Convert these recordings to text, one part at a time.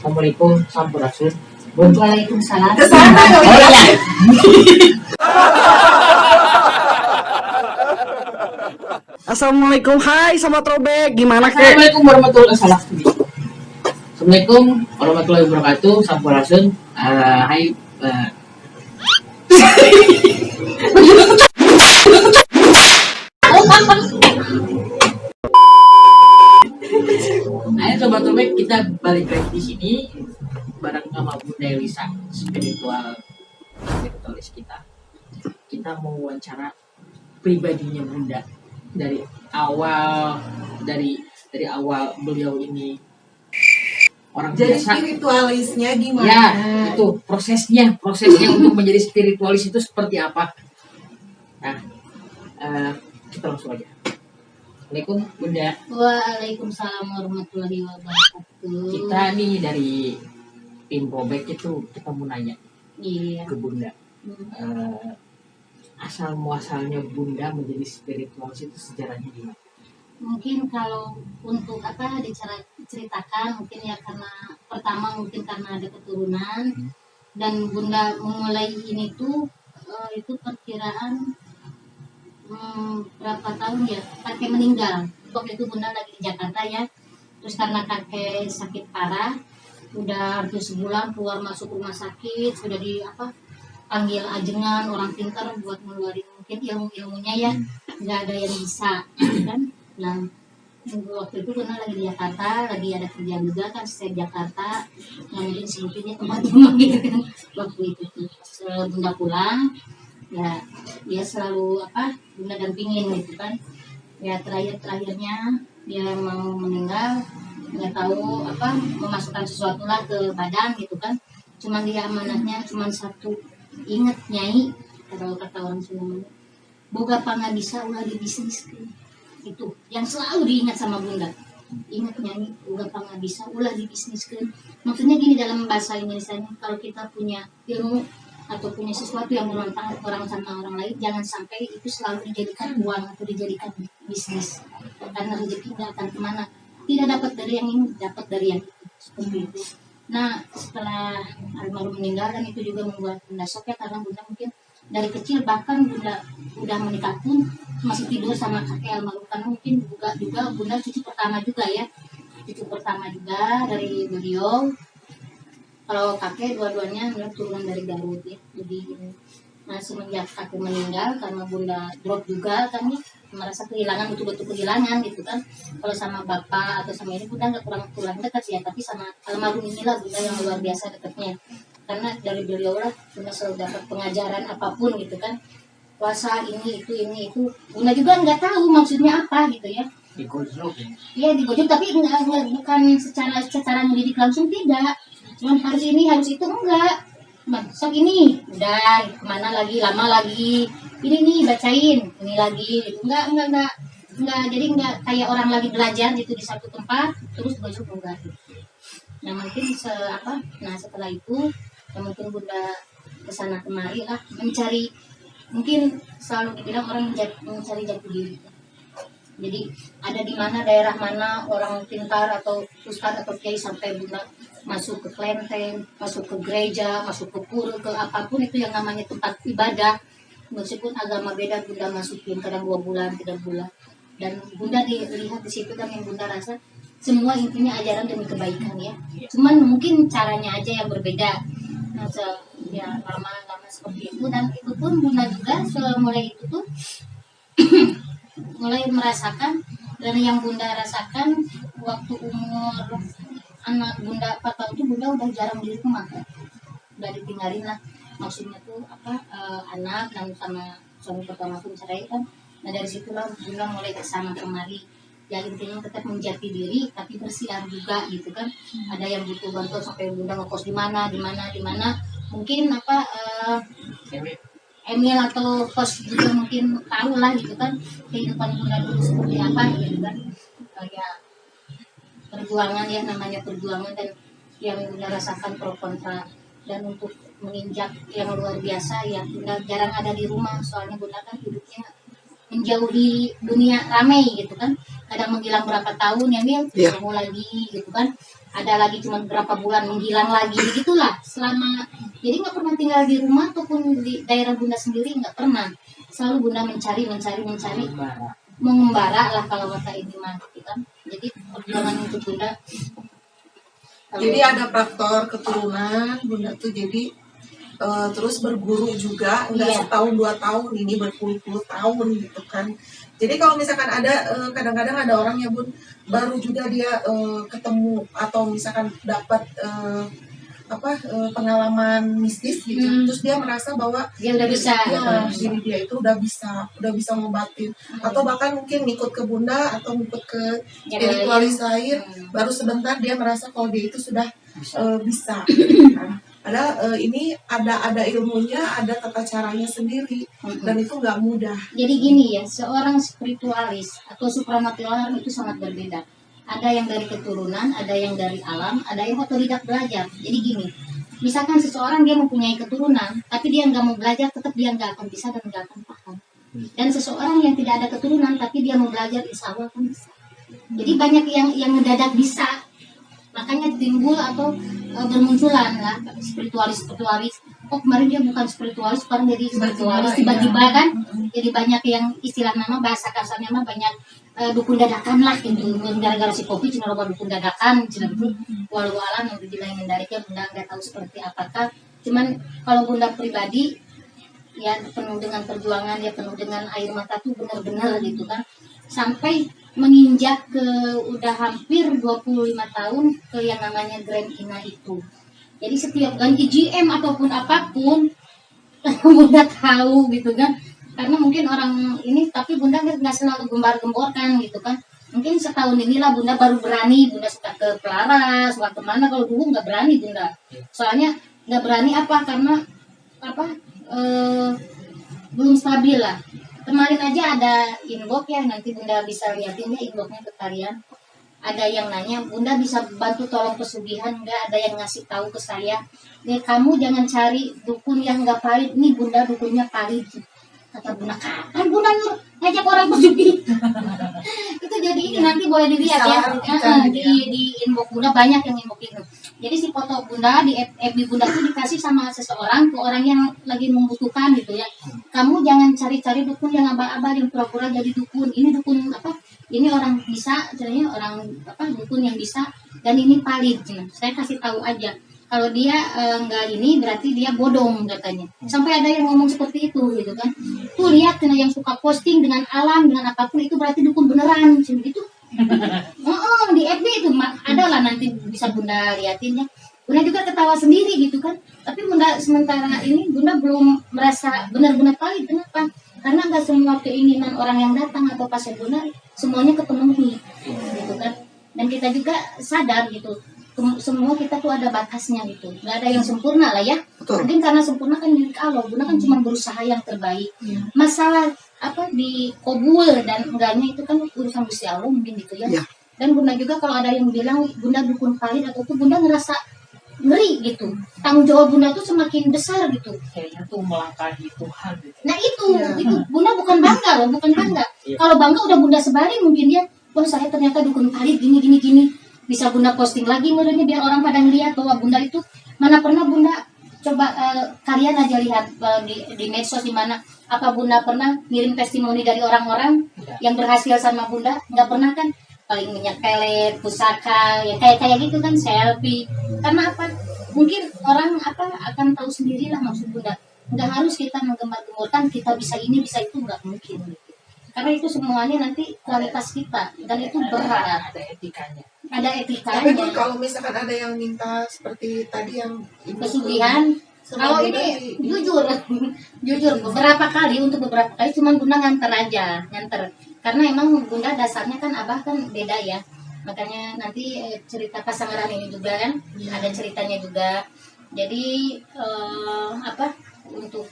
Assalamualaikum sampurasun. Bun. Waalaikumsalam. Oh iya. Assalamualaikum, hai sama Trobek, gimana kek? Assalamualaikum warahmatullahi wabarakatuh. Assalamualaikum warahmatullahi wabarakatuh. Sampurasun. Hai. Ayo sobat Tobek, kita balik lagi di sini bareng sama Bunda Elisa, spiritualis kita. Kita mau wawancara pribadinya Bunda dari awal beliau ini orang Jadi biasa. spiritualisnya gimana? Ya, itu prosesnya untuk menjadi spiritualis itu seperti apa? Nah, kita langsung aja. Assalamualaikum Bunda. Waalaikumsalam warahmatullahi wabarakatuh. Kita nih dari tim Robek itu kita mau nanya Iya. ke Bunda. Asal muasalnya Bunda menjadi spiritualis itu sejarahnya gimana? Mungkin kalau untuk diceritakan mungkin ya karena pertama mungkin karena ada keturunan dan Bunda memulai ini tuh itu perkiraan berapa tahun ya kakek meninggal. Waktu itu Bunda lagi di Jakarta ya. Terus karena kakek sakit parah, udah hampir sebulan keluar masuk rumah sakit, sudah panggil ajengan orang pintar buat ngeluarin mungkin ilmunya ya, nggak ada yang bisa kan. Nah waktu itu Bunda lagi di Jakarta, lagi ada kerjaan juga kan saya Jakarta, mungkin sebutinnya teman-teman gitu kan. Waktu itu Bunda pulang ya dia selalu Bunda dampingin gitu kan ya, terakhirnya dia mau meninggal nggak tahu memasukkan sesuatu lah ke badan gitu kan, cuman dia amanahnya cuman satu, ingat Nyai, kalau kata orang Sunda boga pangabisa ulah di bisnis, itu yang selalu diingat sama Bunda. Ingat Nyai, boga pangabisa ulah di bisnis, maksudnya gini dalam bahasa Indonesia, kalau kita punya ilmu atau punya sesuatu yang bermanfaat orang sama orang lain, jangan sampai itu selalu dijadikan uang atau dijadikan bisnis, karena rezeki nggak akan kemana, tidak dapat dari yang ini, dapat dari yang itu, seperti itu. Nah setelah almarhum meninggal, dan itu juga membuat Bunda shock ya, karena Bunda mungkin dari kecil bahkan Bunda udah menikah pun masih tidur sama kakek almarhum, karena mungkin juga Bunda cucu pertama juga ya, cucu pertama juga dari beliau. Kalau kakek dua-duanya turunan dari Garut ya. Jadi nah semenjak kakek meninggal, karena Bunda drop juga kan ya, merasa kehilangan, betul-betul kehilangan gitu kan. Kalau sama bapak atau sama ini Bunda nggak kurang dekat sih ya, tapi sama almarhum inilah Bunda yang luar biasa dekatnya. Karena dari beliau lah Bunda selalu dapat pengajaran apapun gitu kan. Puasa ini itu Bunda juga nggak tahu maksudnya apa gitu ya. Digojlok ya? Iya digojok, tapi bukan secara mendidik langsung, tidak. Cuman harus ini harus itu, enggak. Sok ini udah kemana lagi, lama lagi ini nih bacain ini lagi gitu. Enggak, jadi enggak kayak orang lagi belajar gitu di satu tempat terus belajar enggak. Nah mungkin nah setelah itu ya mungkin Bunda kesana kemari lah mencari, mungkin selalu dibilang orang mencari jati diri. Jadi ada di mana, daerah mana orang pintar atau ustadz atau kiai sampai Bunda masuk ke kelenteng, masuk ke gereja, masuk ke pura, ke apapun itu yang namanya tempat ibadah, meskipun agama beda Bunda masukin, kadang 2 bulan 3 bulan, dan Bunda dilihat di situ kan yang Bunda rasa semua intinya ajaran demi kebaikan ya, cuman mungkin caranya aja yang berbeda. Nah ya lama seperti itu, dan itu pun Bunda juga mulai itu tuh mulai merasakan, dan yang Bunda rasakan waktu umur anak Bunda 4 tahun itu Bunda udah jarang di rumah, udah ditinggalin lah, maksudnya tuh anak dan sama suami pertama pun cerai kan. Nah dari situlah Bunda mulai kesana kemari ya, intinya tetap menjati diri tapi bersiar juga gitu kan. Ada yang butuh bantuan sampai Bunda ngekos di mana mungkin Emil atau kos juga mungkin tahu lah gitu kan kehidupan Bunda dulu seperti apa gitu kan. Ya perjuangan ya, namanya perjuangan, dan yang Bunda rasakan pro kontra, dan untuk menginjak yang luar biasa ya Bunda jarang ada di rumah, soalnya Bunda kan hidupnya menjauhi dunia ramai gitu kan, kadang menghilang berapa tahun ya Mil, ketemu lagi gitu kan. ada lagi cuma berapa bulan menghilang lagi, begitulah selama. Jadi nggak pernah tinggal di rumah ataupun di daerah bunda sendiri, nggak pernah. Selalu bunda mencari, mengembara lah kalau kata ini mah, gitu kan. Jadi perjuangan untuk bunda. Jadi ada faktor keturunan bunda tuh, jadi terus berguru juga, nggak Iya. setahun 2 tahun, ini berpuluh-puluh tahun gitu kan. Jadi kalau misalkan ada kadang-kadang ada orang yang bun baru juga dia ketemu atau misalkan dapat pengalaman mistis gitu, terus dia merasa bahwa Dia udah bisa. diri dia itu udah bisa ngobatin, atau bahkan mungkin ngikut ke bunda atau ngikut ke Yang spiritualis lain. lain, baru sebentar dia merasa kalau dia itu sudah bisa. Nah, padahal ini ada ilmunya, ada tata caranya sendiri, dan itu nggak mudah. Jadi gini ya, seorang spiritualis atau supranatural itu sangat berbeda. Ada yang dari keturunan, ada yang dari alam, ada yang otodidak belajar. Jadi gini, misalkan seseorang dia mempunyai keturunan, tapi dia nggak mau belajar, tetap dia nggak akan bisa dan nggak akan paham. Dan seseorang yang tidak ada keturunan, tapi dia mau belajar, insya Allah akan bisa. Jadi banyak yang mendadak bisa, makanya timbul atau bermunculan lah spiritualis. Oh kemarin dia bukan spiritualis, sekarang jadi spiritualis, tiba-tiba kan. Jadi banyak yang istilah nama bahasa kasarnya mah banyak dukun dadakan lah gitu. Gara-gara si kopi cina loba dukun dadakan, cina itu walau alam yang dibilang mendariknya bunda nggak tahu seperti apakah. Cuman kalau bunda pribadi ya penuh dengan perjuangan, ya penuh dengan air mata tuh benar-benar gitu kan. Sampai menginjak ke udah hampir 25 tahun ke yang namanya Grand Ina itu. Jadi setiap ganti GM ataupun apapun bunda tahu gitu kan. Karena mungkin orang ini, tapi bunda nggak selalu gembar-gemborkan gitu kan. Mungkin setahun inilah bunda baru berani, bunda suka ke Pelaras, suka kemana. Kalau dulu nggak berani bunda. Soalnya nggak berani apa, karena belum stabil lah. Kemarin aja ada inbox ya, nanti bunda bisa liatin ya inboxnya ke kalian. Ada yang nanya, bunda bisa bantu tolong pesugihan nggak? Ada yang ngasih tahu ke saya, nih kamu jangan cari dukun yang nggak valid, nih bunda dukunnya valid. Kata bunda, kapan bunda ngajak orang pesugihan? Itu jadi ini nanti boleh dilihat ya, di inbox bunda banyak yang inbox itu. Jadi si foto bunda di FB bunda itu dikasih sama seseorang ke orang yang lagi membutuhkan gitu ya. Kamu jangan cari-cari dukun yang abal-abal, yang pura-pura jadi dukun. Ini dukun apa? Ini orang bisa, caranya orang dukun yang bisa, dan ini valid. Saya kasih tahu aja. Kalau dia nggak ini berarti dia bodong katanya. Sampai ada yang ngomong seperti itu gitu kan. Tuh lihat yang suka posting dengan alam, dengan apapun itu berarti dukun beneran gitu. Di FB itu ada lah, nanti bisa bunda liatin ya. Bunda juga ketawa sendiri gitu kan. Tapi bunda sementara ini bunda belum merasa benar-benar valid. Kenapa? Karena nggak semua keinginan orang yang datang atau pasien bunda semuanya kepenuhi gitu kan. Dan kita juga sadar gitu, semua kita tuh ada batasnya gitu, nggak ada yang sempurna lah ya. Betul. Mungkin karena sempurna kan milik Allah, bunda kan cuma berusaha yang terbaik. Masalah di kobul dan enggaknya itu kan urusan Gusti Allah mungkin gitu ya. Dan bunda juga kalau ada yang bilang bunda dukun valid atau itu, bunda ngerasa ngeri gitu, tanggung jawab bunda tuh semakin besar gitu. Kayaknya tuh melangkahi Tuhan gitu. Nah itu bunda bukan bangga loh, bukan bangga. Kalau bangga udah bunda sebarin mungkin ya, oh saya ternyata dukun valid gini. Bisa bunda posting lagi mulutnya biar orang pada ngeliat bahwa bunda itu, mana pernah bunda coba kalian aja lihat di medsos di mana, apa bunda pernah ngirim testimoni dari orang-orang yang berhasil sama bunda? Nggak pernah kan? Paling minyak pelet, pusaka, ya kayak gitu kan, selfie. Karena apa? Mungkin orang akan tahu sendirilah maksud bunda. Nggak harus kita menggembar-gemborkan kita bisa ini bisa itu, nggak mungkin. Karena itu semuanya nanti kualitas kita, dan itu berat. Ada etikanya. Ada Tapi etikanya. Bun, kalau misalkan ada yang minta seperti tadi yang Pesugihan. Kalau ini jujur beberapa kali cuman bunda nganter. Karena emang bunda dasarnya kan abah kan beda ya. Makanya nanti cerita pasangan ini juga kan ada ceritanya juga. Jadi untuk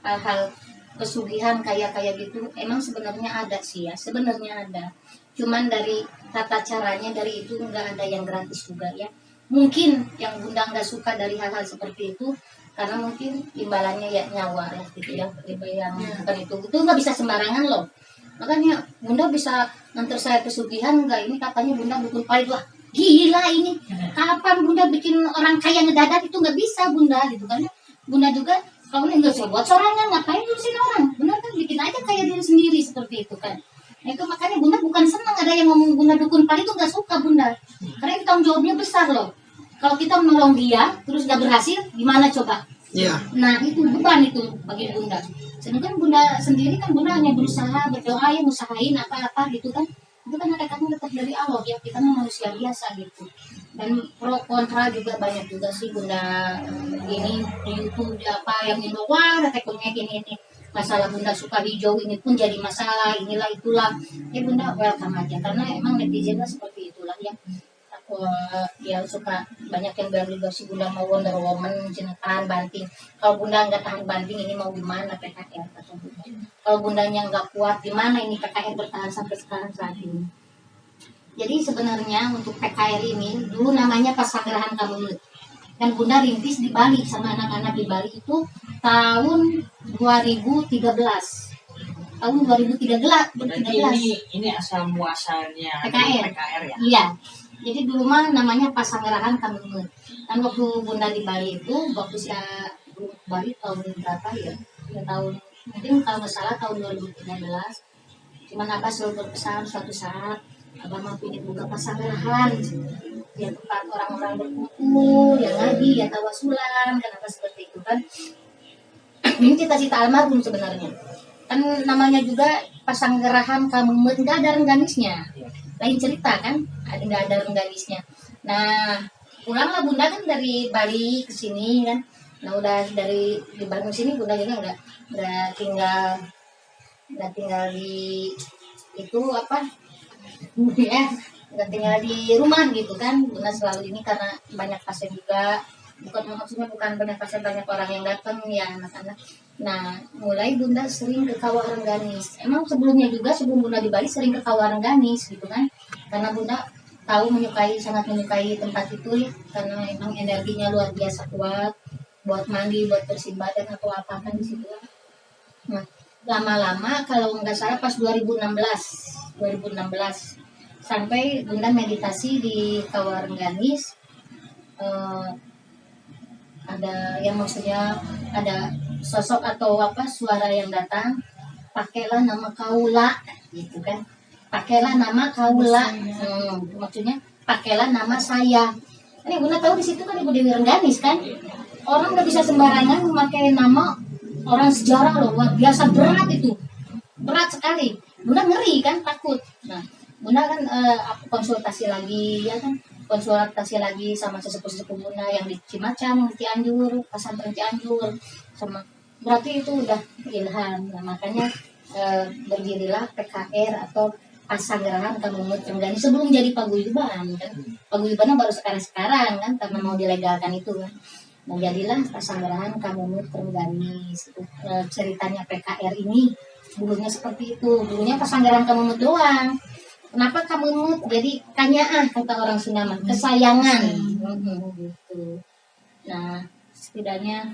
hal-hal pesugihan kayak gitu emang sebenarnya ada sih ya, sebenarnya ada. Cuman dari tata caranya, dari itu nggak ada yang gratis juga ya. Mungkin yang bunda nggak suka dari hal-hal seperti itu karena mungkin imbalannya ya nyawa ya gitu ya, yang bukan itu nggak bisa sembarangan loh. Makanya bunda bisa nganter saya pesugihan nggak, ini katanya bunda dukun valid, wah gila ini, kapan bunda bikin orang kaya ngedadak, itu nggak bisa bunda gitu kan. Bunda juga kalau nggak usah buat sorangan, ngapain ngurusin orang, bunda kan bikin aja kaya diri sendiri seperti itu kan. Nah, itu makanya bunda bukan senang ada yang ngomong bunda dukun pali, itu nggak suka bunda, karena itu tanggung jawabnya besar loh. Kalau kita menolong dia terus nggak berhasil, gimana coba? Iya. Nah itu beban itu bagi bunda. Sedangkan bunda sendiri kan bunda hanya berusaha berdoa ya, usahain apa-apa gitu kan. Itu kan ada kamu tetap dari Allah ya, kita manusia biasa gitu. Dan pro kontra juga banyak juga sih bunda, ini di YouTube apa yang Indo, wah ada tekonya gini ini. Masalah bunda suka hijau ini pun jadi masalah, inilah itulah. Ya bunda welcome aja, karena emang netizennya seperti itulah ya. Ya suka banyak yang bilang juga si bunda mau Wonder Woman, cina tahan banting. Kalau bunda nggak tahan banting, ini mau gimana PKR kata bunda. Kalau bundanya nggak kuat, gimana ini PKR bertahan sampai sekarang saat ini. Jadi sebenarnya untuk PKR ini dulu namanya Pasanggerahan Kamemut, dan bunda rintis di Bali sama anak-anak di Bali itu tahun 2013. Tahun 2013. Berarti ini asal muasalnya PKR ya. Iya. Jadi dulu mah namanya Pasanggerahan Kamemut. Dan waktu bunda di Bali itu, waktu saya Bali tahun berapa ya? Ya tahun, mungkin kalau nggak salah tahun 2013. Cuman Abah selalu berpesan suatu saat Abah mau ingin buka pasanggerahan, ya tempat orang-orang berkumpul, yang ngaji, ya tawasulan, kenapa seperti itu kan? Ini cita-cita almarhum sebenarnya. Kan namanya juga Pasanggerahan Kamemut, nggak ada rengganisnya. Lain cerita kan, nggak ada rengganisnya. Nah, pulanglah bunda kan dari Bali ke sini kan. Nah, udah dari di Bandung sini bunda juga nggak tinggal di itu apa? Ya, nggak tinggal di rumah gitu kan. Bunda selalu ini karena banyak pasien juga. Maksudnya bukan banyak pasien, banyak orang yang datang ya anak-anak. Nah, mulai bunda sering ke Kawah Rengganis. Emang sebelumnya juga, sebelum bunda di Bali sering ke Kawah Rengganis gitu kan. Karena bunda tahu sangat menyukai tempat itu ya. Karena emang energinya luar biasa kuat. Buat mandi, buat bersih badan atau apa kan di situ. Nah, lama-lama kalau nggak salah pas 2016 sampai bunda meditasi di Kawah Rengganis. Ada yang maksudnya ada sosok atau apa suara yang datang, pakailah nama Kaula gitu kan, pakailah nama Kaula, maksudnya pakailah nama saya. Ini bunda tahu di situ kan Ibu Dewi Rengganis kan, orang nggak bisa sembarangan memakai nama orang sejarah loh, luar biasa berat itu, berat sekali. Bunda ngeri kan, takut. Nah bunda kan konsultasi lagi ya kan, konsultasi lagi sama sesepuh-sesepuh bunda yang di Cimacan, yang di Cianjur, pesantren Cianjur, sama berarti itu udah ilham. Nah, makanya berdirilah PKR atau Pasanggerahan Kamemut Rengganis sebelum jadi paguyuban kan. Paguyubannya baru sekarang kan karena mau dilegalkan itu kan. Nah, jadilah Pasanggerahan Kamemut Rengganis. Ceritanya PKR ini dulunya seperti itu. Dulunya Pasanggerahan Kamemut doang. Kenapa Kamemut? Jadi kanyaah kata orang Sunda mah, kesayangan. Gitu. Nah, setidaknya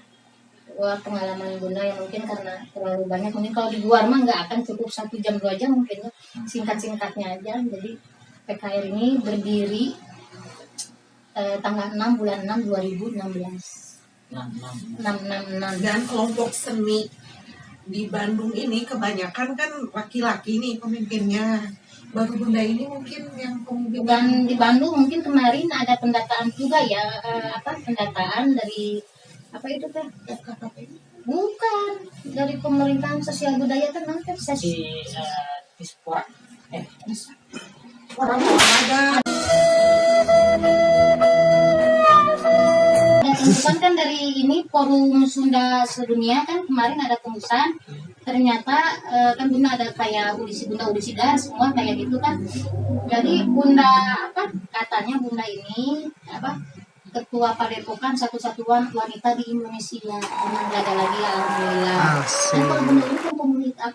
pengalaman bunda yang mungkin karena terlalu banyak, mungkin kalau di luar mah nggak akan cukup 1 jam 2 jam, mungkin singkat-singkatnya aja. Jadi PKR ini berdiri tanggal 6 bulan 6 2016. 666. Dan kelompok seni di Bandung ini kebanyakan kan laki-laki nih pemimpinnya. Baru bunda ini mungkin yang pemimpin. Dan di Bandung mungkin kemarin ada pendataan juga ya, pendataan dari apa itu teh? Bukan, dari pemerintahan sosial budaya kan nanti Di Dispora. Orang olahraga. Dan tembusan kan dari ini Forum Sunda Sedunia kan kemarin ada tembusan. Ternyata kan bunda ada kayak audisi dar semua kayak gitu kan. Jadi bunda katanya bunda ini ketua Padepokan satu-satuan wanita di Indonesia. Bunda nggak ada lagi alhamdulillah. Dan kalau bunda ini kan komunitas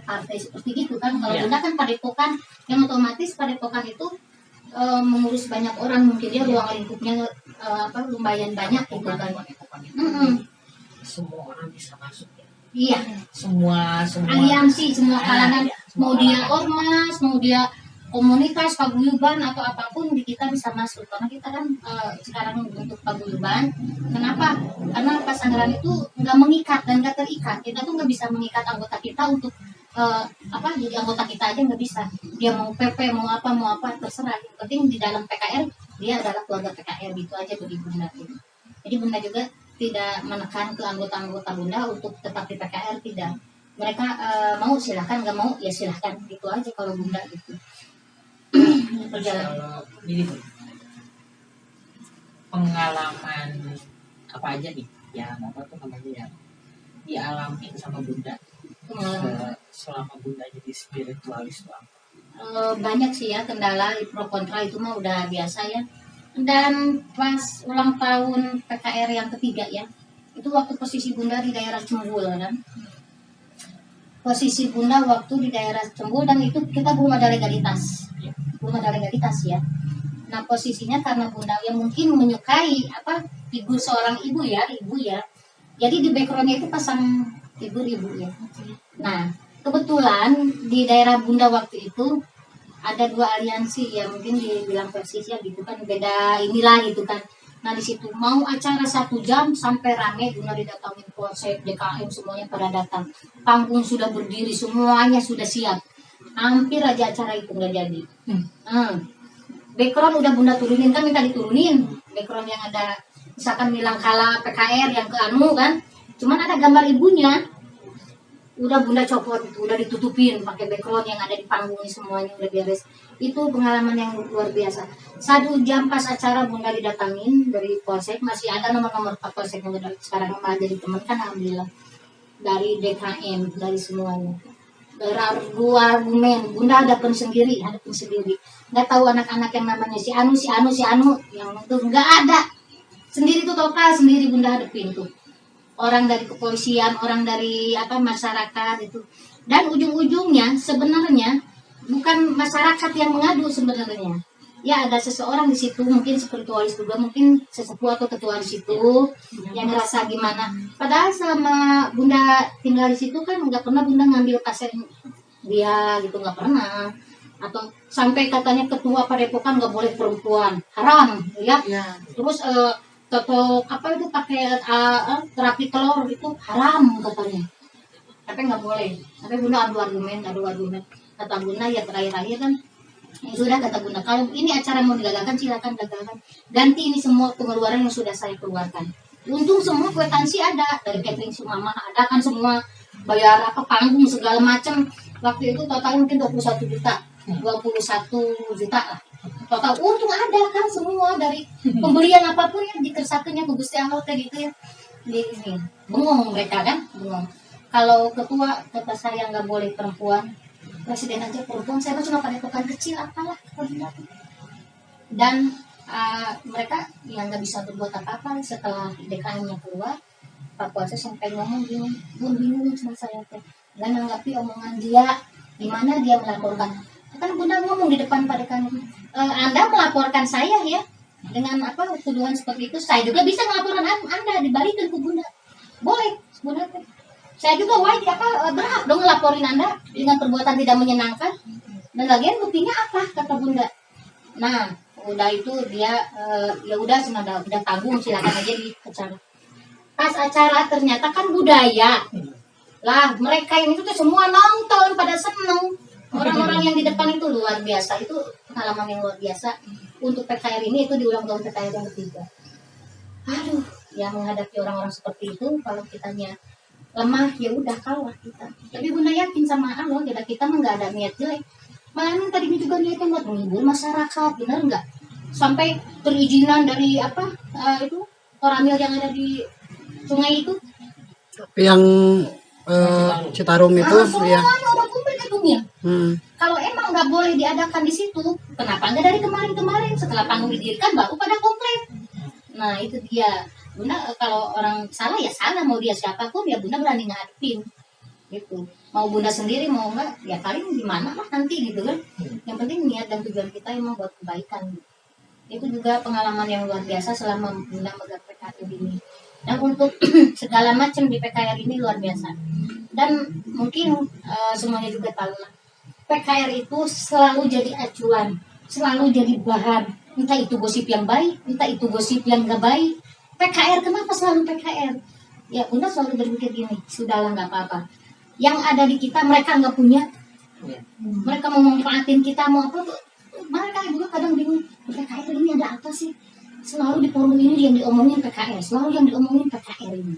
partai seperti gitu kan. Kalau bunda kan Padepokan, yang otomatis Padepokan itu mengurus banyak orang, mungkin dia ruang lingkupnya lumayan banyak gitu kan. Semua orang bisa masuk ya. Iya. Semua Aliansi, semua kalangan, mau dia ormas, mau dia komunitas paguyuban atau apapun di kita bisa masuk karena kita kan sekarang untuk paguyuban. Kenapa? Karena persaudaraan itu nggak mengikat dan nggak terikat. Kita tuh nggak bisa mengikat anggota kita untuk jadi anggota kita aja nggak bisa. Dia mau PP mau apa terserah. Yang penting di dalam PKR dia adalah keluarga PKR gitu aja bagi Bunda. Gitu. Jadi Bunda juga tidak menekan ke anggota-anggota Bunda untuk tetap di PKR, tidak. Mereka mau silahkan, nggak mau ya silahkan gitu aja kalau Bunda gitu. Kalau gini tuh, pengalaman apa aja nih yang apa tuh namanya yang dialami sama Bunda selama Bunda jadi spiritualis tuh apa? Banyak sih ya kendala pro kontra itu mah udah biasa ya. Dan pas ulang tahun PKR yang ketiga ya, itu waktu posisi Bunda di daerah Cembul kan. Posisi Bunda waktu di daerah Cembul dan itu kita belum ada legalitas. Belum ada legalitas ya. Nah posisinya karena Bunda yang mungkin menyukai figur seorang ibu ya. Jadi di backgroundnya itu pasang figur ibu ya. Nah kebetulan di daerah Bunda waktu itu ada 2 aliansi ya, mungkin dibilang persis ya gitu kan, beda inilah gitu kan. Nah di situ mau acara 1 jam sampai rame, Bunda didatangin Polsek, DKM semuanya pada datang. Panggung sudah berdiri, semuanya sudah siap. Hampir aja acara itu nggak jadi. Background udah Bunda turunin kan, minta diturunin. Background yang ada misalkan bilang kala PKR yang ke anu kan, cuman ada gambar ibunya. Udah Bunda copot itu, udah ditutupin pakai background yang ada di panggungnya semuanya udah beres. Itu pengalaman yang luar biasa. 1 jam pas acara Bunda didatangin dari Polsek, masih ada nomor-nomor Pak Polsek yang sekarang malah jadi teman kan alhamdulillah. Dari DKM, dari semuanya. Dua argumen, Bunda hadapin sendiri. Nggak tahu anak-anak yang namanya si Anu, yang itu nggak ada. Sendiri tuh total sendiri Bunda hadapin tuh. Orang dari kepolisian, orang dari masyarakat itu. Dan ujung-ujungnya sebenarnya bukan masyarakat yang mengadu sebenarnya. Ya ada seseorang di situ, mungkin spiritualis juga, mungkin sesepuh atau ketua di situ yang ngerasa gimana. Padahal selama Bunda tinggal di situ kan nggak pernah Bunda ngambil pasien dia gitu, nggak pernah. Atau sampai katanya ketua padepokan nggak boleh perempuan, haram ya. Terus toto itu pakai terapi telur itu haram katanya. Tapi nggak boleh. Tapi Bunda adu argumen. Kata Bunda ya terakhir kan. Ya sudah kata Bunda, kalau ini acara mau digagalkan silakan gagalkan. Ganti ini semua pengeluaran yang sudah saya keluarkan. Untung semua kwitansi ada dari catering Sumama ada kan semua, bayar panggung segala macam. Waktu itu total mungkin 21 juta lah. Total untung ada kan semua dari pembelian apapun yang dikersakenya ke Gusti Allah gitu ya. Ini bengong mereka kan, bengong. Kalau ketua kata saya nggak boleh perempuan, presiden aja perempuan, saya cuma padepokan kecil apalah. Dan mereka yang nggak bisa berbuat apa-apa setelah DKM-nya keluar. Pak Kuasa sampai ngomong gini, bingung sama saya teh, nggak nanggapi omongan dia, gimana dia melaporkan. Kan Bunda ngomong di depan Pak Dekan, Anda melaporkan saya ya dengan tuduhan seperti itu, saya juga bisa melaporkan Anda, dibalikin ke Bunda, boleh Bunda. Saya juga berhak dong ngelaporin Anda dengan perbuatan tidak menyenangkan. Dan lagian buktinya apa kata Bunda. Nah udah itu dia ya udah tanggung, silakan aja di acara. Pas acara ternyata kan budaya lah, mereka ini tuh semua nonton pada seneng. Orang-orang yang di depan itu luar biasa. Itu pengalaman yang luar biasa untuk PKR ini, itu di ulang tahun PKR yang ketiga. Aduh, yang menghadapi orang-orang seperti itu, kalau kitanya lemah ya udah kalah kita. Tapi Bunda yakin sama Allah, kita mah nggak ada niat jelek. Malah tadinya juga niatnya buat menghibur masyarakat, benar nggak? Sampai perizinan dari itu koramil yang ada di sungai itu. Yang Citarum itu ya. Semuanya udah kumpul gedungnya. Kalau emang nggak boleh diadakan di situ, kenapa nggak dari kemarin setelah panggung didirikan baru pada komplit? Nah itu dia. Bunda kalau orang salah ya salah, mau dia siapapun ya Bunda berani ngadepin gitu. Mau Bunda sendiri mau enggak ya paling gimana lah nanti gitu kan. Yang penting niat dan tujuan kita emang buat kebaikan. Itu juga pengalaman yang luar biasa selama Bunda megang PKR ini. Dan untuk segala macam di PKR ini luar biasa. Dan mungkin semuanya juga tahu lah, PKR itu selalu jadi acuan, selalu jadi bahan. Entah itu gosip yang baik, entah itu gosip yang gak baik. PKR, kenapa selalu PKR? Ya Bunda selalu berpikir gini, sudahlah nggak apa-apa. Yang ada di kita mereka nggak punya. Mereka mau memanfaatin kita, mau apa tuh. Mereka juga kadang bingung, PKR ini ada apa sih? Selalu di forum ini yang diomongin PKR, selalu yang diomongin PKR ini.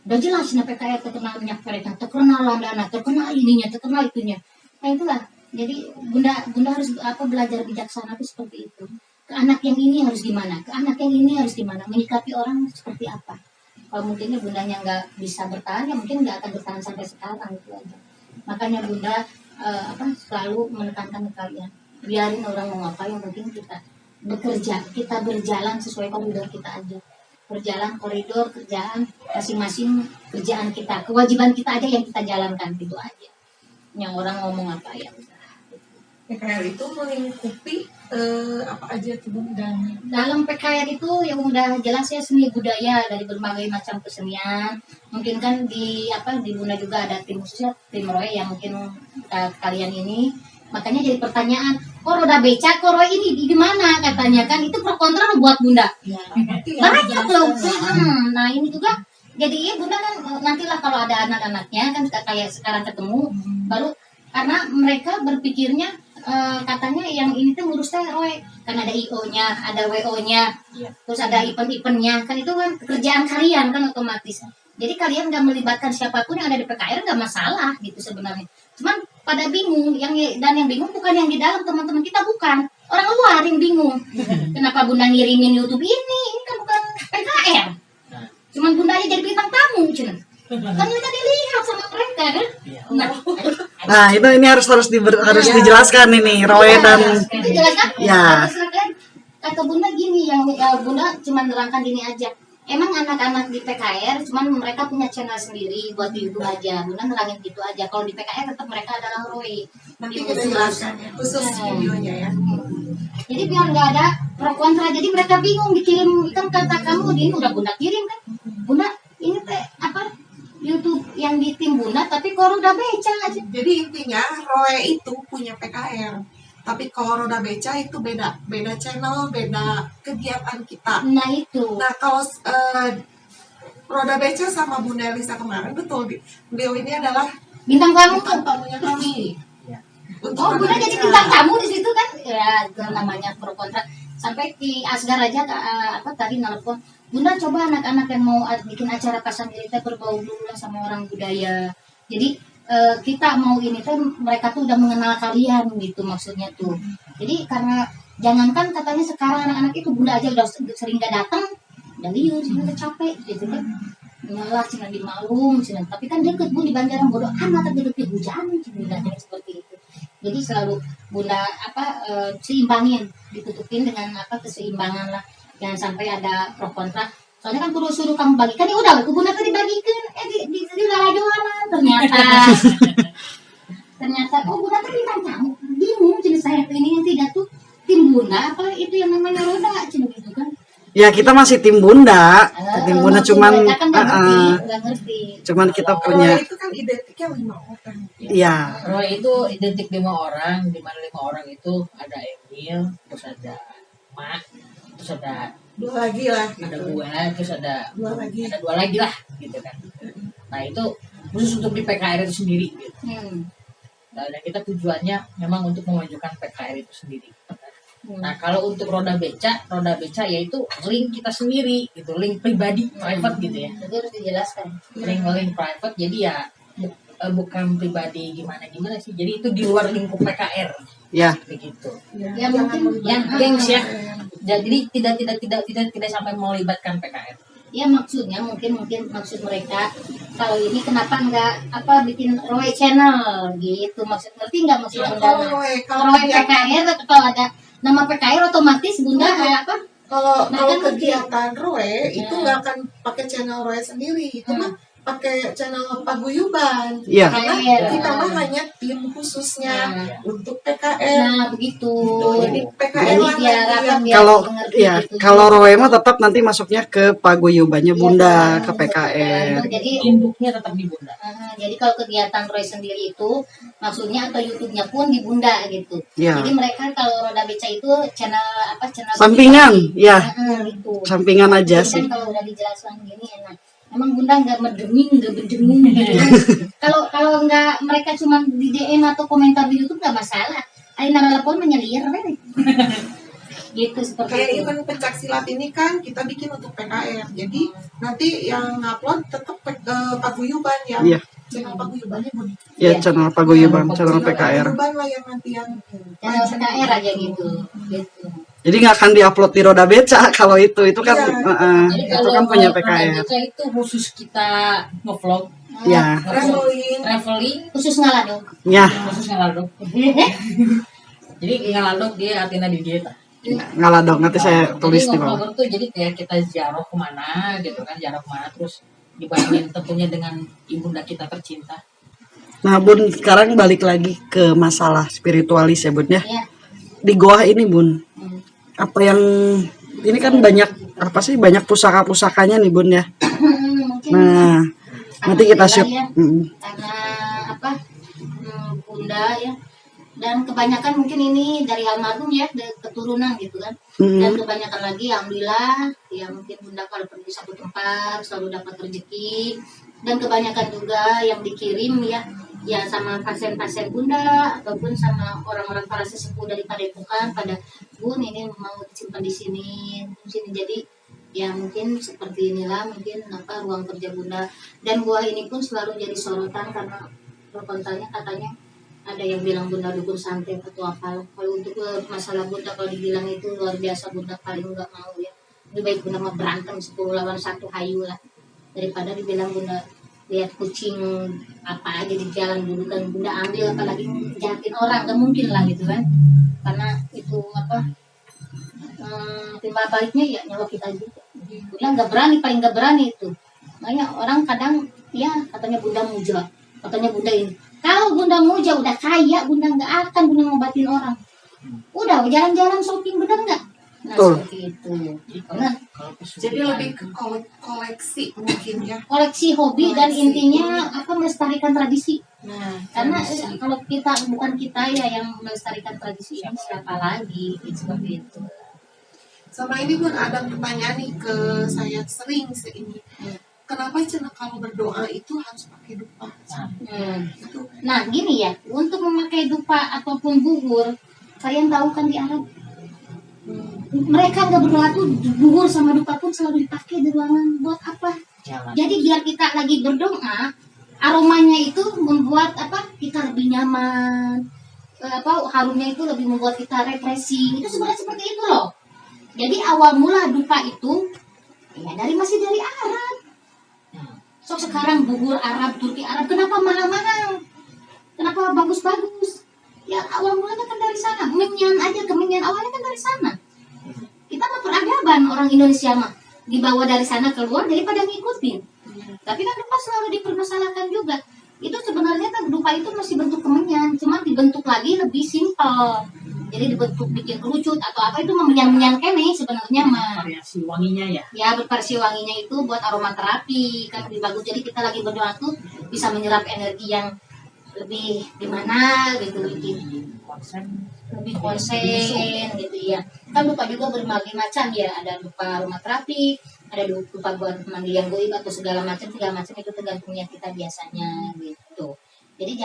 Udah jelas nah PKR terkenal minyak mereka, terkenal landana, terkenal ininya, terkenal itunya. Nah itulah. Jadi Bunda harus belajar bijaksana itu seperti itu. Ke anak yang ini harus gimana? Ke anak yang ini harus gimana? Menyikapi orang seperti apa? Kalau mungkinnya Bundanya nggak bisa bertahan, ya mungkin nggak akan bertahan sampai sekarang itu aja. Makanya Bunda selalu menekankan ke kalian, biarin orang mau apa, yang penting kita bekerja, kita berjalan sesuai koridor kita aja. Berjalan koridor kerjaan masing-masing, kerjaan kita, kewajiban kita aja yang kita jalankan, gitu aja. Yang orang ngomong apa ya udah. PKR itu melingkupi apa aja tuh Bunda? Dalam PKR itu yang udah jelas ya seni budaya dari berbagai macam kesenian. Mungkin kan di Bunda juga ada tim khususnya, tim Roy yang mungkin kalian ini. Makanya jadi pertanyaan, kok roda becak, kok Roy ini gimana katanya kan, itu pro kontra buat Bunda. Ya, Banyak loh. Nah ini juga jadi Bunda kan nantilah kalau ada anak-anaknya kan kayak sekarang ketemu baru, karena mereka berpikirnya katanya yang ini tuh ngurus teh Roy, kan ada IO-nya, ada WO-nya, terus ada event-eventnya, kan itu kan pekerjaan kalian kan otomatis. Jadi kalian nggak melibatkan siapapun yang ada di PKR nggak masalah gitu sebenarnya. Cuman pada bingung, yang bingung bukan yang di dalam teman-teman kita, bukan orang luar yang bingung. Kenapa Bunda ngirimin YouTube ini kan bukan PKR. Cuman Bunda aja jadi bintang tamu, cuman. Kan mereka dilihat sama mereka kan. Nah, ini harus dijelaskan ini Roy dan itu jelas kan? ya. Kata Bunda gini, yang Bunda cuma nerangkan gini aja. Emang anak-anak di PKR cuman mereka punya channel sendiri buat di YouTube aja. Bunda nerangin gitu aja. Kalau di PKR tetap mereka adalah Roy. Nanti kita jelaskan ya, khusus videonya ya. Jadi biar nggak ada pro kontra. Jadi mereka bingung dikirim, kan kata kamu ini udah Bunda kirim kan. Bunda ini teh YouTube yang di tim Bunda, tapi kalau Roda Beca aja. Jadi intinya Roy itu punya PKR, tapi kalau Roda Beca itu beda channel, beda kegiatan kita. Nah itu. Nah kalau Roda Beca sama Bunda Elisa kemarin, betul, beliau ini adalah Bintang tamu. bintang tamunya kami. Untuk Oh, Bunda Roda jadi Beca. bintang tamu di situ kan? Ya, itu namanya pro kontra. Sampai di Asgar aja tadi nelfon, Bunda coba anak-anak yang mau bikin acara pasang diri teh berbau dulu lah sama orang budaya. Jadi kita mau ini teh mereka tuh udah mengenal kalian gitu maksudnya tuh. Jadi karena jangankan katanya sekarang anak-anak itu Bunda aja udah sering gak datang, udah liur, udah capek gitu kan. Malah cina di Malung, tapi kan deket Bu di Banjaran, bodoh amat tapi deket hujan, Bunda seperti itu. Jadi selalu Bunda seimbangin, ditutupin dengan keseimbangan lah, jangan sampai ada pro kontra. Soalnya kan kudu suruh kamu bagikan, ya udah, Bunda tadi bagikan, di radioan ternyata Bunda tadi bintang tamu, bingung jadi saya ini yang tidak tuh tim Bunda apa itu yang namanya Roda cina gitu kan. Ya kita masih tim Bunda, tim Bunda cuman mereka kan nggak ngerti. cuman kita Roy punya itu kan identiknya 5 orang. ya. Roy itu identik 5 orang, di mana 5 orang itu ada Emil, terus ada Mak, terus ada 2 lagi lah. ada gua, terus ada 2 lagi. ada 2 lagi lah gitu kan. Nah itu khusus untuk di PKR itu sendiri gitu. Nah, dan kita tujuannya memang untuk memajukan PKR itu sendiri. Nah kalau untuk roda beca yaitu link kita sendiri gitu, link pribadi private gitu ya. Itu harus dijelaskan. Link private, jadi ya bukan pribadi gimana sih, jadi itu di luar lingkup PKR Ya. begitu. Ya mungkin Yang gengs ya, jadi tidak sampai melibatkan PKR. Ya maksudnya mungkin maksud mereka kalau ini kenapa nggak bikin Roy channel gitu, maksud ngerti nggak maksud Bunda? Kalau Roy PKR kalau ada nama PKR otomatis Bunda Kalau Nah, kan kegiatan Roy itu nggak akan pakai channel Roy sendiri, itu mah pakai channel paguyuban. Iya. Karena Iya. kita mah hanya tim khususnya Nah. untuk PKR. Nah begitu. Gitu. Jadi PKR Jadi lah biar nanti apa yang biar Kalau mengerti ya, gitu. kalau Roe mah tetap nanti masuknya ke paguyubannya Bunda, ke PKR. Jadi Induknya tetap di Bunda. jadi kalau kegiatan Roy sendiri itu maksudnya atau YouTube-nya pun di Bunda gitu. Ya. Jadi mereka kalau Roda Beca itu channel Sampingan, ya. gitu. Sampingan aja Jadi sih. kan kalau udah dijelaskan gini enak. Emang Bunda nggak mendenging, nggak berdengung gitu. Kalau nggak mereka cuma di DM atau komentar di YouTube nggak masalah. Ayo telepon menyelir deh. Gitu seperti kayak itu. event pencak silat ini kan kita bikin untuk PKR. Jadi nanti yang ngupload tetap paguyuban yang Iya. channel paguyubannya Bun. Ya, channel paguyuban, channel PKR. Paguyuban lah yang nanti yang Channel PKR aja gitu. Gitu. Jadi nggak akan diupload di Roda Beca kalau itu kan Iya. Jadi itu kalau kan punya Roda PKR. Beca itu khusus kita ngevlog, Ya, traveling. traveling, Khusus ngaladuk. ya khusus ngaladok. Jadi ngaladok dia artinya di dieta. ngalah dong. Nanti saya tulis di Jadi bawah. ngevlogger tuh jadi kayak kita ziarah kemana gitu kan, ziarah kemana terus dibandingin tentunya dengan ibunda kita tercinta. Nah, Bun, sekarang balik lagi ke masalah spiritualis ya, Bun ya. Ya. Di goa ini, Bun, apa yang ini kan banyak apa sih banyak pusaka-pusakanya nih, Bun ya. Mungkin Nah, nanti kita shoot. ya. Karena apa Bunda ya, dan kebanyakan mungkin ini dari almarhum ya, dari keturunan gitu kan. Dan kebanyakan lagi alhamdulillah ya, mungkin Bunda kalau pergi satu tempat selalu dapat rezeki, dan kebanyakan juga yang dikirim ya sama pasien-pasien Bunda ataupun sama orang-orang para sesepuh dari Padepokan pada Bun ini mau disimpan di sini. Jadi ya mungkin seperti inilah mungkin apa ruang kerja Bunda, dan gua ini pun selalu jadi sorotan karena kontaknya katanya ada yang bilang Bunda dukun santet atau apa. Kalau untuk masalah Bunda kalau dibilang itu luar biasa, Bunda paling nggak mau ya. Lebih baik Bunda mau berantem 10 lawan 1 hayu lah daripada dibilang Bunda lihat kucing apa aja di jalan dulu kan Bunda ambil, apalagi jahatin orang kan mungkin lah gitu kan, karena itu apa timbal baliknya ya nyawa kita juga. Bunda nggak berani, paling nggak berani itu. Makanya orang kadang ya katanya Bunda muja, katanya Bunda ini. Kalau Bunda muja udah kaya, Bunda nggak akan Bunda ngobatin orang. Udah jalan-jalan shopping bener nggak? Nah seperti itu. Nah, Jadi lebih ke koleksi mungkin ya. koleksi hobi dan intinya apa melestarikan tradisi. Nah, Karena kalau kita bukan kita ya yang melestarikan tradisi ini siapa lagi seperti itu. sama ini pun ada pertanyaan nih ke saya sering ini. Kenapa Cina kalau berdoa itu harus pakai dupa? Itu Nah gini ya, untuk memakai dupa ataupun bubur, kalian tahu kan di Arab mereka nggak berdoa tuh bubur sama dupa pun selalu dipakai di ruangan. Buat apa? Jadi biar kita lagi berdoa, aromanya itu membuat apa kita lebih nyaman, harumnya itu lebih membuat kita refreshing. Itu sebenarnya seperti itu loh. Jadi awal mula dupa itu ya masih dari Arab. So sekarang bubur Arab, Turki Arab, kenapa mahal-mahal? Kenapa bagus-bagus? Ya awal mulanya kan dari sana. Menyan aja, kemenyan awalnya kan dari sana. Kita mah peradaban orang Indonesia mah dibawa dari sana keluar daripada ngikutin. Tapi kan dupa selalu dipermasalahkan juga. Itu sebenarnya kan dupa itu masih bentuk kemenyan, cuma dibentuk lagi lebih simpel. Jadi dibentuk bikin kerucut atau apa itu menyan-menyan kene sebenarnya mah. Variasi wanginya ya. Ya bervariasi wanginya itu buat aromaterapi kan lebih bagus. Jadi kita lagi berdoa tuh bisa menyerap energi yang lebih gimana gitu, lebih konsen gitu ya. Kan dupa juga berbagai macam ya, ada dupa aromaterapi, ada dupa buat mandian goib atau segala macam itu tergantungnya kita biasanya gitu. Jadi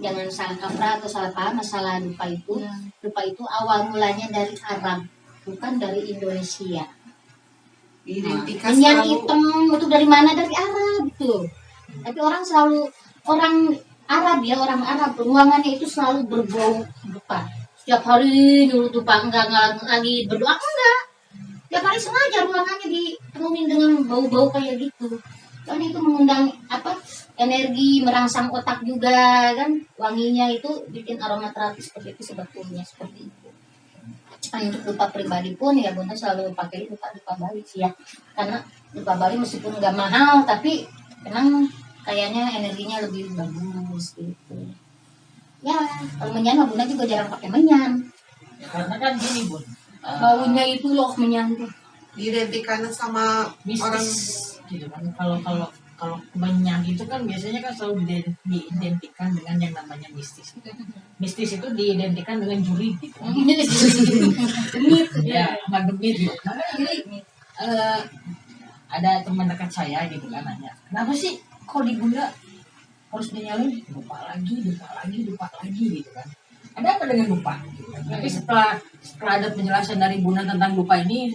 jangan salah kaprah atau salah paham masalah dupa itu. Dupa itu awal mulanya dari Arab, bukan dari Indonesia. identitas Minyak selalu hitam itu dari mana? Dari Arab gitu. Tapi orang Arab ya, orang Arab ruangannya itu selalu berbau dupa. Setiap hari nyuruh dupa, enggak lagi berdoa enggak. Setiap hari sengaja ruangannya dipenuhi dengan bau-bau kayak gitu. Soalnya itu mengundang energi, merangsang otak juga kan. Wanginya itu bikin aromaterapi seperti itu sebetulnya seperti itu. Untuk dupa pribadi pun ya Bunda selalu pakai dupa Bali sih ya. Karena dupa Bali meskipun nggak mahal tapi emang kayaknya energinya lebih bagus gitu. Ya kalau menyan mah Bunda juga jarang pakai menyan. Ya, karena kan gini Bun, Baunya itu loh menyan tuh. Diidentikan sama mistis orang. gitu kan. Kalau menyan itu kan biasanya kan selalu diidentikan dengan yang namanya mistis. Mistis itu diidentikan dengan juri gitu. Genit. Ya, sama demit gitu. Ada teman dekat saya gitu kan nanya, kenapa sih kok di Bunda harus dinyalain lupa lagi gitu kan. Ada apa dengan lupa? Gitu kan. Tapi setelah ada penjelasan dari Bunda tentang lupa ini,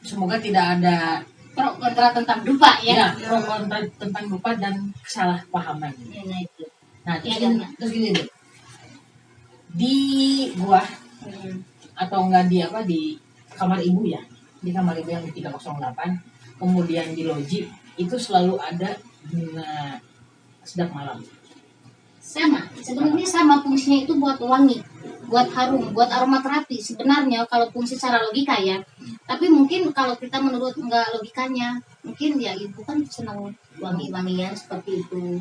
semoga tidak ada Pro kontra tentang dupa ya. pro kontra tentang lupa dan kesalahpahaman. Nah itu. Nah, terus, Ya, jangan. terus gini deh. Di gua atau enggak di kamar ibu ya. Di kamar ibu yang 308, kemudian di loji itu selalu ada bunga sedap malam. Sama, sebenarnya sama fungsinya itu buat wangi, buat harum, buat aromaterapi. Sebenarnya kalau fungsi secara logika ya, tapi mungkin kalau kita menurut enggak logikanya, mungkin ya ibu kan senang wangi-wangian seperti itu.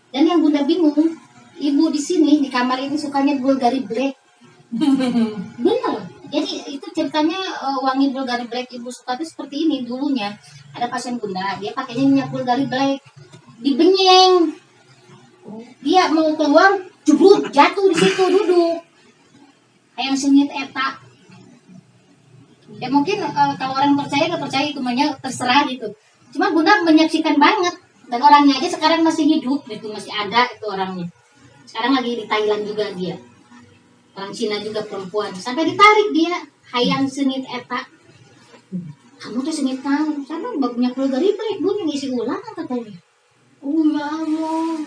Dan yang Bunda bingung, ibu di sini di kamar ini sukanya Bulgari Black. Bener. Jadi itu ceritanya wangi Bulgari Black ibu suka itu seperti ini dulunya. Ada pasien Bunda, dia pakainya minyak Bulgari Black, dibenyeng. Dia mau keluar, jebrut, jatuh di situ duduk. Kayak sengit eta. Ya mungkin kalau orang percaya nggak percaya itu namanya terserah gitu. Cuma Bunda menyaksikan banget dan orangnya aja sekarang masih hidup gitu, masih ada itu orangnya. Sekarang lagi di Thailand juga dia. Orang Cina juga perempuan. Sampai ditarik dia, hayang sengit eta. Kamu tuh sengit kan? Karena banyak Bulgari Black, Bu, ngisi ulang katanya. Oh ya Allah.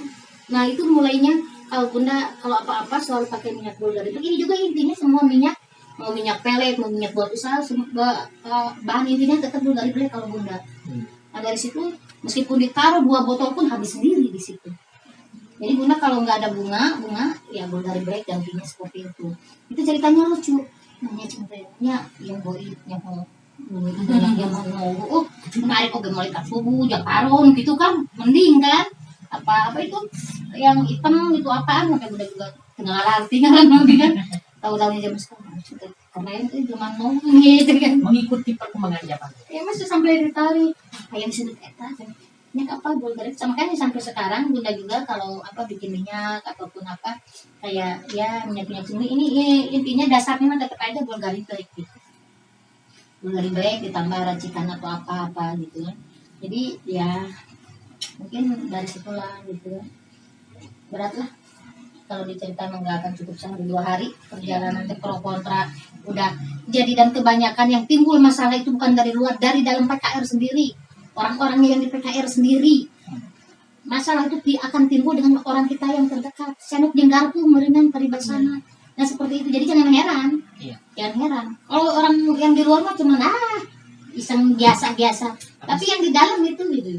Nah itu mulainya kalau Bunda kalau apa-apa selalu pakai minyak Bulgari Black. Ini juga intinya semua minyak, mau minyak pelet, mau minyak buat usaha, semua bahan intinya tetap Bulgari Black kalau Bunda. Nah dari situ meskipun ditaruh 2 botol pun habis sendiri di situ. Jadi Bunda kalau nggak ada bunga ya Bulgari Black gantinya seperti itu. Itu ceritanya lucu. Nanya cintanya yang bori yang mau menarik oke mulai subuh jakaron gitu kan mending kan apa itu yang hitam itu apaan sampai Bunda juga kenal arti kan dia tahu-tahunya jam sekarang keren tuh zaman now gitu kan Mengikuti perkembangan zaman. ya masih sampai ditarik kayak disebut eta minyak apa Bulgari sama kan sampai sekarang Bunda juga kalau apa bikin minyak ataupun apa kayak ya minyak sendiri ini intinya dasarnya tetap aja Bulgari Black gitu. Bulgari Black ditambah racikan atau apa-apa gitu kan. Jadi ya mungkin dari situlah gitu kan. Berat lah kalau diceritakan nggak akan cukup sehari 2 hari perjalanan ke pro kontra udah jadi dan kebanyakan yang timbul masalah itu bukan dari luar dari dalam PKR sendiri orang-orangnya yang di PKR sendiri masalah itu akan timbul dengan orang kita yang terdekat senuk jenggarku merinan paribasana nah seperti itu jadi jangan heran jangan heran kalau orang yang di luar mah cuma iseng biasa-biasa tapi yang di dalam itu gitu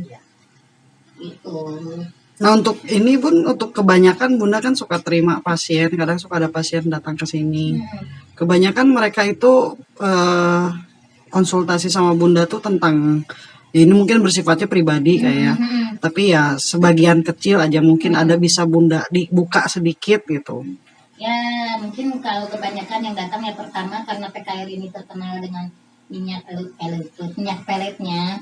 gitu. Nah untuk ini Bun, untuk kebanyakan Bunda kan suka terima pasien, kadang suka ada pasien datang ke sini. Kebanyakan mereka itu konsultasi sama Bunda tuh tentang ini mungkin bersifatnya pribadi kayak, tapi ya sebagian kecil aja mungkin ada bisa Bunda dibuka sedikit gitu. Ya mungkin kalau kebanyakan yang datang ya pertama karena PKR ini terkenal dengan minyak peletnya,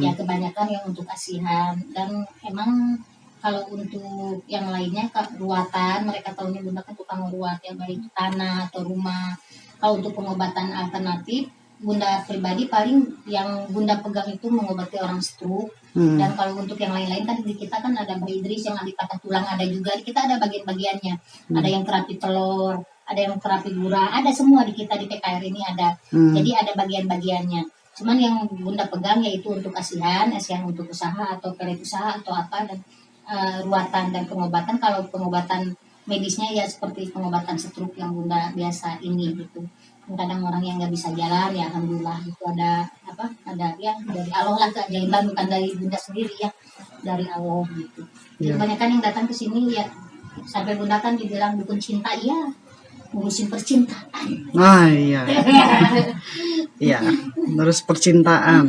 ya kebanyakan yang untuk asihan dan emang kalau untuk yang lainnya ruatan mereka tahunya Bunda kan tukang ruat ya baik tanah atau rumah. Kalau untuk pengobatan alternatif Bunda pribadi paling yang Bunda pegang itu mengobati orang stroke dan kalau untuk yang lain-lain kan di kita kan ada Mbak Idris yang ahli patah tulang ada juga kita ada bagian-bagiannya ada yang terapi telur ada yang terapi gurah ada semua di kita di PKR ini ada jadi ada bagian-bagiannya cuman yang Bunda pegang yaitu untuk asihan untuk usaha atau pelet usaha atau apa dan ruatan dan pengobatan kalau pengobatan medisnya ya seperti pengobatan stroke yang Bunda biasa ini gitu kadang orang yang nggak bisa jalan ya alhamdulillah itu ada ya dari Allah lah keajaiban bukan dari Bunda sendiri ya dari Allah gitu kebanyakan yang datang ke sini ya sampai Bunda kan dibilang dukun cinta iya ngurusin percintaan iya iya terus percintaan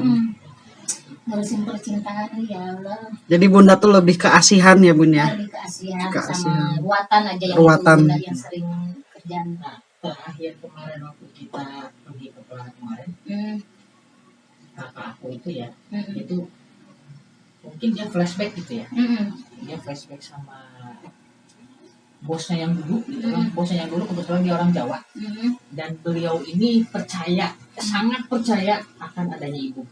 ngurusin percintaan ya Allah. Jadi bunda tuh lebih ke asihan ya bun ya. Lebih keasihan Keasihan. sama ruatan aja yang Ruatan. bunda yang sering kerjaan. Nah, terakhir kemarin waktu kita pergi ke Pelahan kemarin, kakak aku itu ya, itu mungkin dia flashback gitu ya. Dia flashback sama bosnya yang dulu gitu kan. Bosnya yang dulu kebetulan dia orang Jawa, dan beliau ini percaya, sangat percaya akan adanya ibu.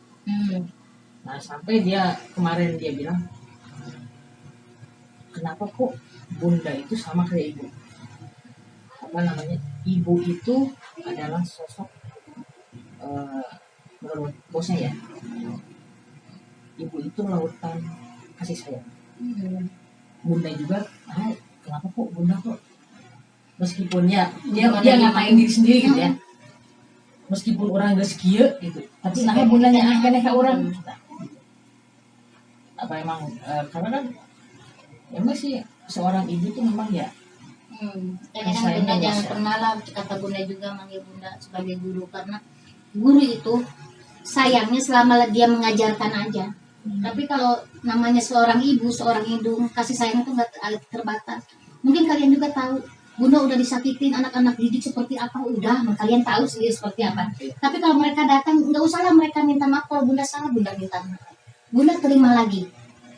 Nah, sampai dia kemarin dia bilang, kenapa kok bunda itu sama kayak ibu? Apa namanya, ibu itu adalah sosok menurut bosnya ya, ibu itu lautan kasih sayang. Bunda juga, kenapa kok bunda kok meskipun ya dia ngapain diri sendiri gitu ya, meskipun orang gak sekia gitu, tapi nah bundanya aneh ke orang. Apa emang karena kan emang sih seorang ibu tuh memang ya Kadang bunda jangan pernah lah, kata bunda juga manggil bunda sebagai guru, karena guru itu sayangnya selama dia mengajarkan aja. Tapi kalau namanya seorang ibu, seorang indung, kasih sayang itu nggak terbatas. Mungkin kalian juga tahu, bunda udah disakitin anak-anak didik seperti apa, udah kalian tahu sendiri seperti apa. Tapi kalau mereka datang, nggak usahlah mereka minta maaf. Kalau bunda salah, bunda minta maaf, bunda terima lagi.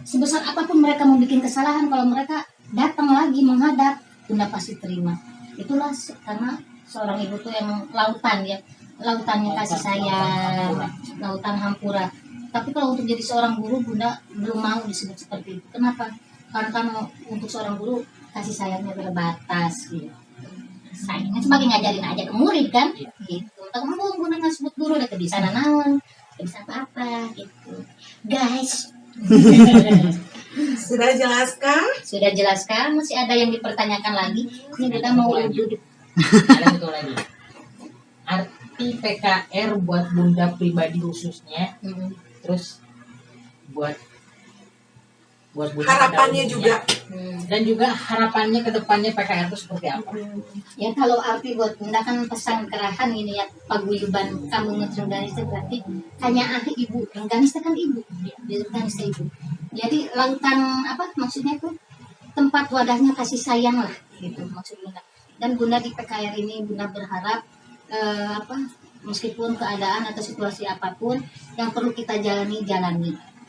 Sebesar apapun mereka mau bikin kesalahan, kalau mereka datang lagi menghadap, bunda pasti terima. Itulah karena seorang ibu tuh emang lautan ya, lautannya kasih sayang, lautan hampura. Tapi kalau untuk jadi seorang guru, bunda belum mau disebut seperti itu. Kenapa? Karena kan untuk seorang guru kasih sayangnya terbatas gitu. Sayangnya sebagai ngajarin aja ke murid kan, gitu. Tapi bunda nggak sebut guru, udah bisa naon, bisa apa gitu, guys. Sudah jelaskah? Sudah jelaskan, masih ada yang dipertanyakan lagi. Ini bunda mau duduk. Ada satu lagi, arti PKR buat bunda pribadi khususnya, terus buat bunda Harapannya juga. dan juga harapannya ke depannya PKR itu seperti apa? Ya kalau arti buat bunda kan pesan kerahan ini ya, paguyuban kamu ngetrengganis itu berarti hanya ahli ibu, rengganis kan ibu, dia rengganis ibu. Jadi lautan apa maksudnya itu, tempat wadahnya kasih sayang lah gitu maksud bunda. Dan bunda di PKR ini bunda berharap meskipun keadaan atau situasi apapun yang perlu kita jalani,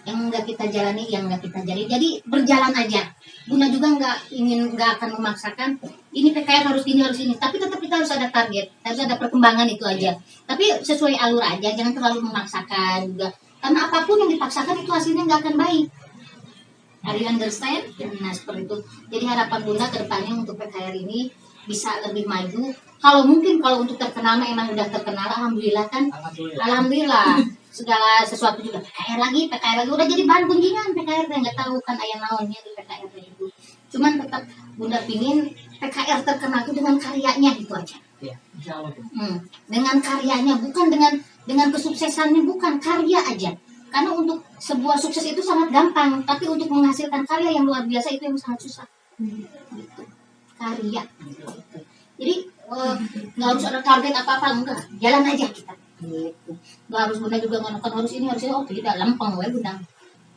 yang enggak kita jalani, yang enggak kita jalani. Jadi berjalan aja. Bunda juga enggak akan memaksakan ini PKR harus ini, tapi tetap kita harus ada target, harus ada perkembangan itu aja. Tapi sesuai alur aja, jangan terlalu memaksakan juga. Karena apapun yang dipaksakan itu hasilnya enggak akan baik. Are you understand? Nah seperti itu. Jadi harapan bunda ke depannya untuk PKR ini bisa lebih maju. Kalau mungkin kalau untuk terkenal emang udah terkenal, alhamdulillah kan. Alhamdulillah. Segala sesuatu juga PKR lagi udah jadi bahan kunjungan PKR, nggak tahu kan ayah naonnya di PKR itu. Cuman tetap bunda pingin PKR terkenal itu dengan karyanya itu aja. Ya, insya Allah. Dengan karyanya, bukan dengan kesuksesannya, bukan karya aja. Karena untuk sebuah sukses itu sangat gampang, tapi untuk menghasilkan karya yang luar biasa itu yang sangat susah. Gitu. Karya. Jadi nggak harus ada target apa-apa, enggak, jalan aja kita. Gitu. Nggak harus bunda juga kan harus ini, oh tidak, lempeng we bunda.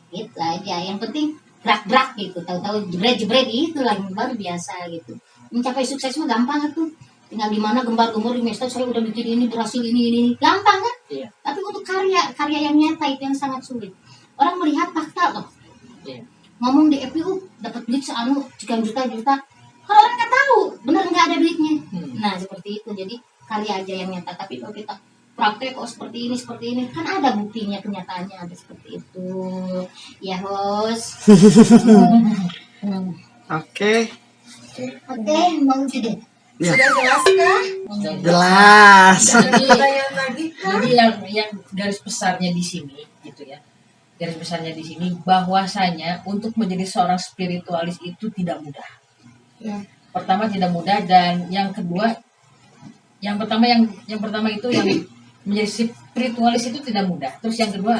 Gitu aja. Yang penting gerak-gerak gitu, tahu-tahu jebret-jebret itu lah yang baru biasa gitu. Mencapai sukses mah gampang tuh. Tinggal di mana gembar-gembor di Mesta, saya udah bikin ini, berhasil ini, gampang kan? Iya. Tapi untuk karya yang nyata itu yang sangat sulit. Orang melihat fakta loh. Iya. Ngomong di FPU dapat duit seanu sekian juta. Kalau orang nggak tahu, benar nggak ada duitnya. Nah seperti itu. Jadi karya aja yang nyata. Tapi kalau kita praktek kok seperti ini, kan ada buktinya, kenyataannya ada seperti itu. Ya host. Oke, Mau jadi. Ya. Sudah jelaskah? Jelas. Ada yang lagi kah? Jadi yang garis besarnya di sini gitu ya. Garis besarnya di sini bahwasanya untuk menjadi seorang spiritualis itu tidak mudah. Ya. Pertama tidak mudah, dan yang kedua yang pertama itu yang menjadi spiritualis itu tidak mudah. Terus yang kedua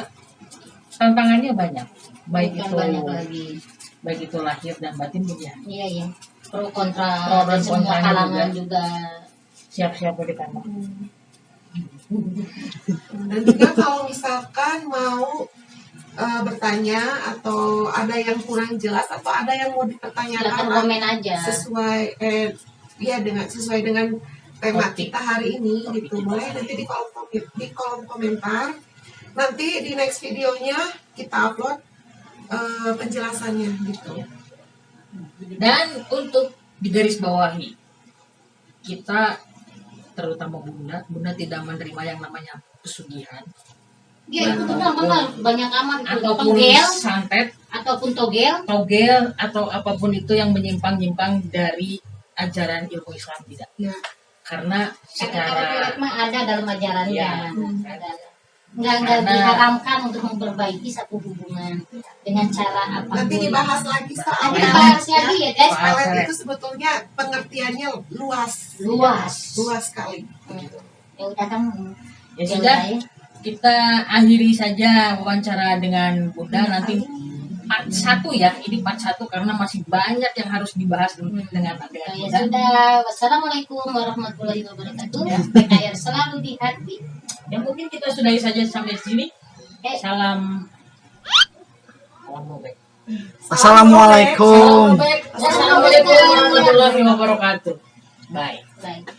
tantangannya banyak. Baik itu lahir dan batin juga. Iya. Pro kontra dan semua kalangan juga. Siap-siap diterima. Dan juga kalau misalkan mau bertanya atau ada yang kurang jelas atau ada yang mau dipertanyakan Silakan lah, komen aja. sesuai dengan tema Topik. kita hari ini Topik gitu. kita. Boleh nanti di kolom komentar. Nanti di next videonya kita upload penjelasannya gitu. Dan untuk digarisbawahi, kita terutama bunda tidak menerima yang namanya pesugihan Ya itu benar banyak amat itu. ataupun Togel santet, ataupun togel. atau apapun itu yang menyimpang-nyimpang dari ajaran ilmu Islam, tidak. Ya. Karena Kalau secara mah ada dalam ajarannya. Ya. Ada. Nggak Karena- diharamkan untuk memperbaiki satu hubungan dengan cara apa. Nanti dibahas lagi Nanti soalnya. dibahas lagi ya guys. Pelet itu sebetulnya pengertiannya luas Luas. sekali. Ya udah kan. ya sudah, kita akhiri saja wawancara dengan Bunda. Nanti part 1 ya, ini part 1 karena masih banyak yang harus dibahas dengan Ya Bunda. sudah. Wassalamualaikum warahmatullahi wabarakatuh. PKR selalu di hati. Ya mungkin kita sudahi saja sampai sini. Eh. Salam. Assalamualaikum. Assalamualaikum warahmatullahi wabarakatuh. Bye. Baik.